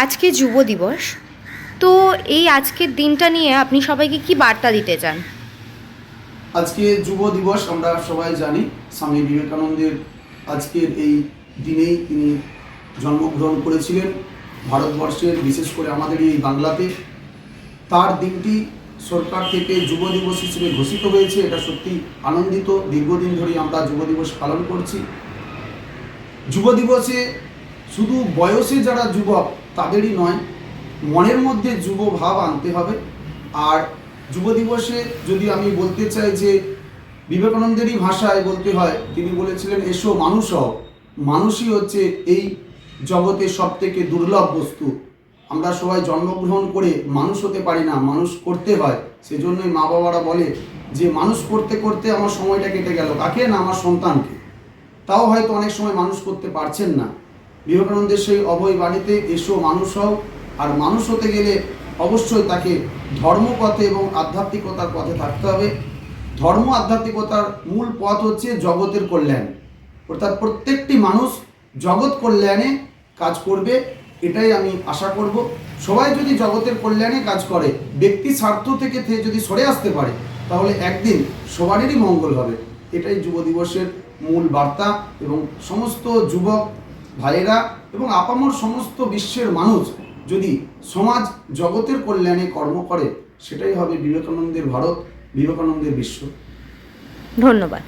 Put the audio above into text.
আজকে যুব দিবস, তো এই আজকের দিনটা নিয়ে আপনি সবাইকে কি বার্তা দিতে চান? আজকে যুব দিবস আমরা সবাই জানি। স্বামী বিবেকানন্দের আজকের এই দিনেই তিনি জন্মগ্রহণ করেছিলেন ভারতবর্ষের, বিশেষ করে আমাদের এই বাংলাতে। তার দিনটি সরকার থেকে যুব দিবস হিসেবে ঘোষিত হয়েছে, এটা সত্যি আনন্দিত। দীর্ঘদিন ধরেই আমরা যুব দিবস পালন করছি। যুব দিবসে শুধু বয়সে যারা যুবক তাদেরই নয়, মনের মধ্যে যুব ভাব আনতে হবে। আর যুব দিবসে যদি আমি বলতে চাই যে বিবেকানন্দেরই ভাষায় বলতে হয়, তিনি বলেছিলেন এসো মানুষ হও। মানুষই হচ্ছে এই জগতের সবথেকে দুর্লভ বস্তু। আমরা সবাই জন্মগ্রহণ করে মানুষ হতে পারি না, মানুষ করতে হয়। সেজন্যই মা বাবারা বলে যে মানুষ করতে করতে আমার সময়টা কেটে গেল, কাকে না আমার সন্তানকে। তাও হয়তো অনেক সময় মানুষ করতে পারছেন না। বিবেকানন্দের সেই অভয় বাণীতে এসো মানুষ হও। আর মানুষ হতে গেলে অবশ্যই তাকে ধর্মপথে এবং আধ্যাত্মিকতার পথে থাকতে হবে। ধর্ম আধ্যাত্মিকতার মূল পথ হচ্ছে জগতের কল্যাণ, অর্থাৎ প্রত্যেকটি মানুষ জগৎ কল্যাণে কাজ করবে, এটাই আমি আশা করব। সবাই যদি জগতের কল্যাণে কাজ করে, ব্যক্তি স্বার্থ থেকে যদি সরে আসতে পারে, তাহলে একদিন সবারই মঙ্গল হবে। এটাই যুব দিবসের মূল বার্তা। এবং সমস্ত যুবক ভাইয়েরা এবং আপামর সমস্ত বিশ্বের মানুষ যদি সমাজ জগতের কল্যাণে কর্ম করে, সেটাই হবে বিবেকানন্দের ভারত, বিবেকানন্দের বিশ্ব। ধন্যবাদ।